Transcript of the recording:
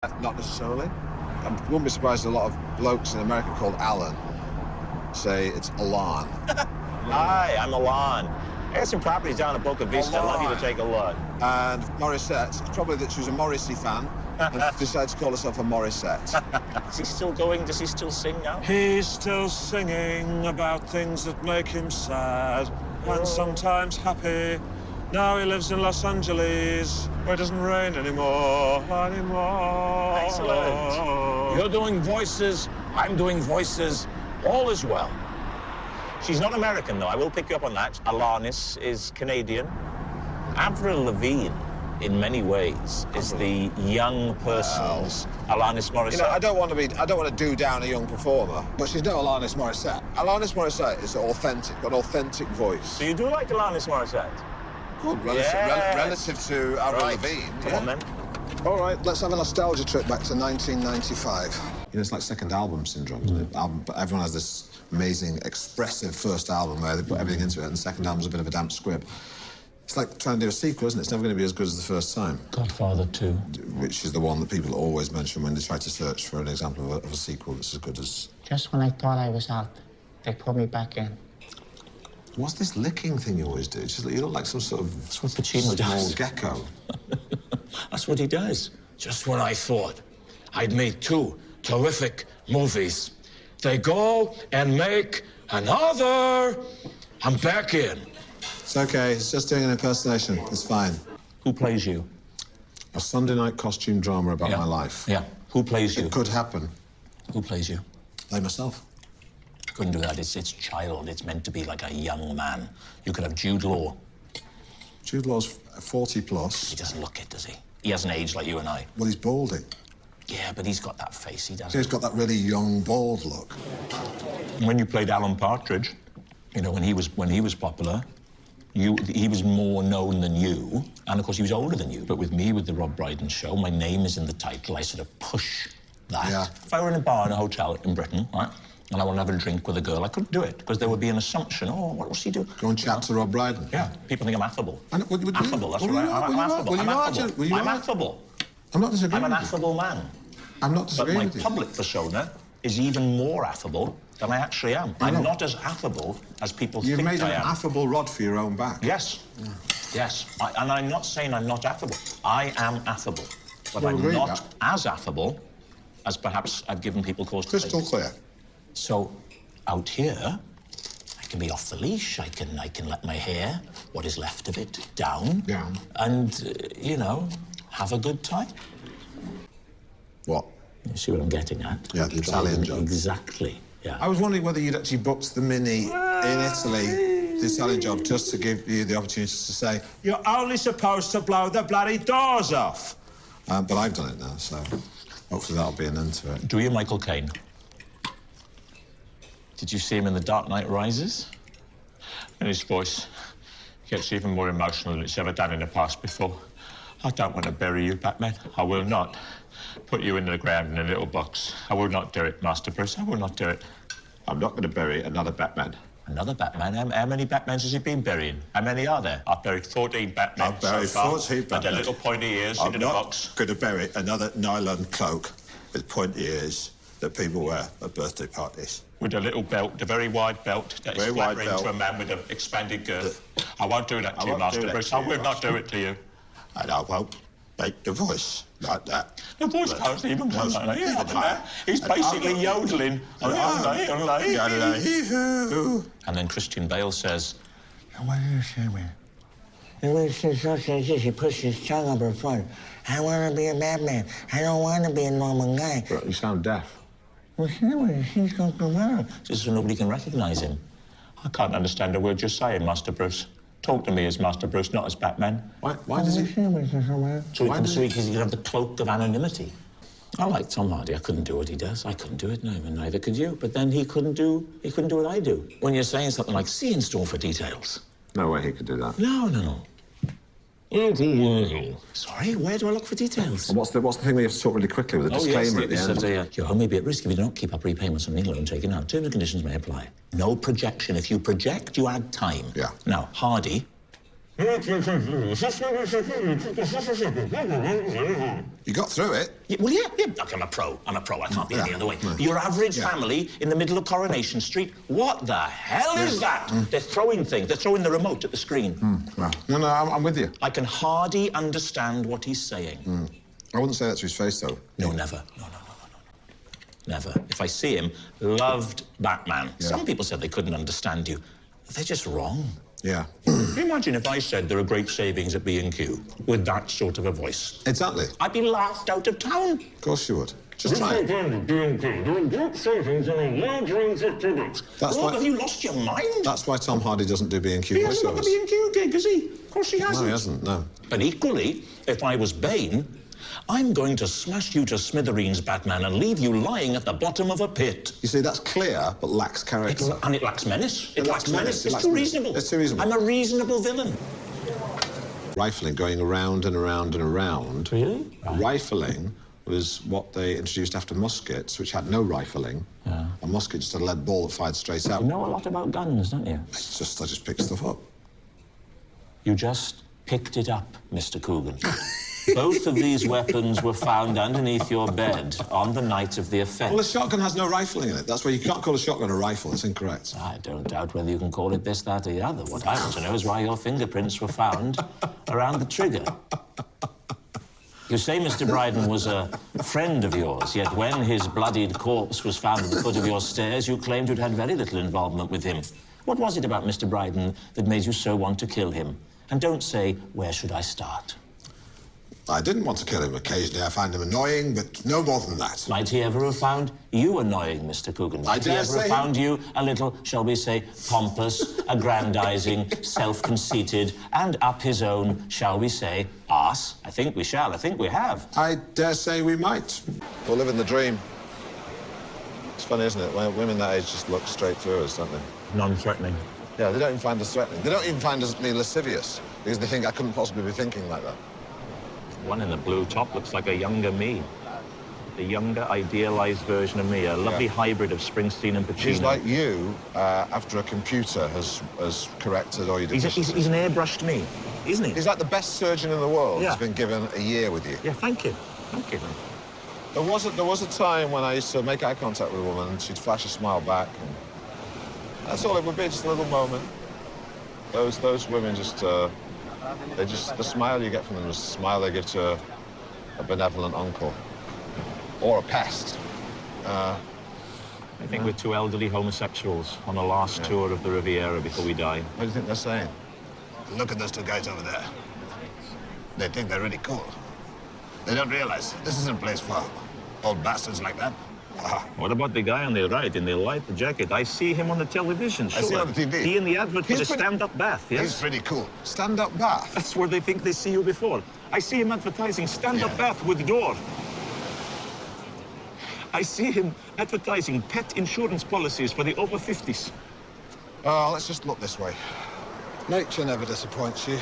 Not necessarily. I wouldn't be surprised if a lot of blokes in America called Alan say it's Alan. Hi, I'm Alan. I got some properties down at Boca Vista. I'd love you to take a look. And Morissette, it's probably that she was a Morrissey fan and decided to call herself a Morissette. Is he still going? Does he still sing now? He's still singing about things that make him sad and sometimes happy. Now he lives in Los Angeles, where it doesn't rain anymore. Excellent. You're doing voices, I'm doing voices. All is well. She's not American, though. I will pick you up on that. Alanis is Canadian. Avril Lavigne, in many ways, is the young person's Alanis Morissette. You know, I don't want to do down a young performer, but she's no Alanis Morissette. Alanis Morissette is authentic, got an authentic voice. So you do like Alanis Morissette? Good, relative to Avril Lavigne. Come on, then. All right, let's have a nostalgia trip back to 1995. You know, it's like second album syndrome, isn't it? But everyone has this amazing, expressive first album where they put everything into it, and the second album's a bit of a damp squib. It's like trying to do a sequel, isn't it? It's never going to be as good as the first time. Godfather 2. Which is the one that people always mention when they try to search for an example of a sequel that's as good as... Just when I thought I was out, they pulled me back in. What's this licking thing you always do? Just, you look like some sort of... That's what Pacino does. Gecko. That's what he does. Just when I thought I'd made 2 terrific movies, they go and make another. I'm back in. It's okay. It's just doing an impersonation. It's fine. Who plays you? A Sunday night costume drama about my life. Yeah. Who plays you? It could happen. Who plays you? Like myself. Couldn't do that. It's child. It's meant to be like a young man. You could have Jude Law. Jude Law's 40 plus. He doesn't look it, does he? He hasn't aged like you and I. Well, he's balding. Yeah, but he's got that face. He doesn't. He's got that really young, bald look. When you played Alan Partridge, you know, when he was popular, he was more known than you, and of course he was older than you. But with me, with the Rob Brydon show, my name is in the title. I sort of push that. Yeah. If I were in a bar in a hotel in Britain, right, and I want to have a drink with a girl, I couldn't do it because there would be an assumption. Oh, what was he doing? Go and chat to Rob Brydon. Yeah, people think I'm affable. Affable, that's right. I'm affable. I'm affable. I'm not disagreeing. I'm an affable man. I'm not disagreeing But with my you. public persona is even more affable than I actually am. I'm not as affable as people think I am. You've made an affable rod for your own back. Yes. Yeah. Yes. And I'm not saying I'm not affable. I am affable. But I'm not as affable as perhaps I've given people cause to Crystal clear. So, out here, I can be off the leash. I can let my hair, what is left of it, down. Down. And, you know, have a good time. What? You see what I'm getting at? Yeah, the Italian job. Exactly, yeah. I was wondering whether you'd actually booked the Mini in Italy, the Italian job, just to give you the opportunity to say, You're only supposed to blow the bloody doors off. but I've done it now, so hopefully that'll be an end to it. Do you Michael Caine? Did you see him in The Dark Knight Rises? And his voice gets even more emotional than it's ever done in the past before. I don't want to bury you, Batman. I will not put you in the ground in a little box. I will not do it, Master Bruce. I will not do it. I'm not going to bury another Batman. Another Batman? How many Batmans has he been burying? How many are there? I've buried 14 Batmen I've buried so far. 14 Batmen. And their little pointy ears in a box. I'm not going to bury another nylon cloak with pointy ears that people wear at birthday parties. With a little belt, a very wide belt that is flattering to a man with an expanded girth. I won't do that to you, Master Bruce. I will not do it to you. And I won't make the voice like that. The voice can't even go like that. He's basically yodeling. And then Christian Bale says, What are you saying? The way she pushes his tongue up her front. I want to be a Batman. I don't want to be a normal guy. But you sound deaf. Well, she's going to come out. just so nobody can recognize him. I can't understand a word you're saying, Master Bruce. Talk to me as Master Bruce, not as Batman. Why does he... So he can have the cloak of anonymity. I like Tom Hardy. I couldn't do what he does. I couldn't do it, no, and neither could you. But then he couldn't do what I do. When you're saying something like, see in store for details. No way he could do that. No. Sorry, where do I look for details? And what's the thing where you have to talk really quickly with a disclaimer at the end? Your home may be at risk if you do not keep up repayments on any loan taken out. Terms and conditions may apply. No projection. If you project, you add time. Yeah. Now, Hardy You got through it. Yeah, well, yeah. Look, I'm a pro. I can't be any other way. Your average family in the middle of Coronation Street. What the hell is that? They're throwing things. They're throwing the remote at the screen. Well, no, I'm with you. I can hardly understand what he's saying. I wouldn't say that to his face, though. No, never. No. Never. If I see him, loved Batman. Yeah. Some people said they couldn't understand you. They're just wrong. Yeah. Can you imagine if I said there are great savings at B&Q with that sort of a voice? Exactly. I'd be laughed out of town. Of course you would. Just try it. There are great savings on a large range of products. Have you lost your mind? That's why Tom Hardy doesn't do B&Q He hasn't got the voiceovers. B&Q gig, has he? Of course he hasn't. No, he hasn't, no. But equally, if I was Bane, I'm going to smash you to smithereens, Batman, and leave you lying at the bottom of a pit. You see, that's clear, but lacks character. And it lacks menace. It lacks menace. It It's lacks too menace. reasonable. It's too reasonable. I'm a reasonable villain. Rifling, going around and around and around. Really? Rifling was what they introduced after muskets, which had no rifling. Yeah. A musket just had a lead ball that fired straight out. You know a lot about guns, don't you? I just picked stuff up. You just picked it up, Mr. Coogan. Both of these weapons were found underneath your bed on the night of the offence. Well, a shotgun has no rifling in it. That's why you can't call a shotgun a rifle. It's incorrect. I don't doubt whether you can call it this, that, or the other. What I want to know is why your fingerprints were found around the trigger. You say Mr. Brydon was a friend of yours, yet when his bloodied corpse was found at the foot of your stairs, you claimed you'd had very little involvement with him. What was it about Mr. Brydon that made you so want to kill him? And don't say, where should I start? I didn't want to kill him. Occasionally I find him annoying, but no more than that. Might he ever have found you annoying, Mr. Coogan? Might he ever have found you a little, shall we say, pompous, aggrandizing, self-conceited, and up his own, shall we say, arse? I think we shall. I think we have. I dare say we might. We're living the dream. It's funny, isn't it? When women that age just look straight through us, don't they? Non-threatening. Yeah, they don't even find us threatening. They don't even find us me lascivious, because they think I couldn't possibly be thinking like that. One in the blue top looks like a younger me. A younger, idealized version of me. A lovely hybrid of Springsteen and Pacino. He's like you after a computer has corrected all your deficiencies. He's an airbrushed me, isn't he? He's like the best surgeon in the world. Yeah. He's been given a year with you. Yeah, thank you. Thank you. There was a time when I used to make eye contact with a woman and she'd flash a smile back. And that's all it would be, just a little moment. Those women just... the smile you get from them is the smile they give to a benevolent uncle. Or a pest. I think we're two elderly homosexuals on a last tour of the Riviera before we die. What do you think they're saying? Look at those two guys over there. They think they're really cool. They don't realize this isn't a place for old bastards like that. What about the guy on the right in the light jacket? I see him on the television. I see him on the TV. He in the advert for the stand-up bath, yes? He's pretty cool. Stand-up bath? That's where they think they see you before. I see him advertising stand-up bath with door. I see him advertising pet insurance policies for the over 50s. Let's just look this way. Nature never disappoints you.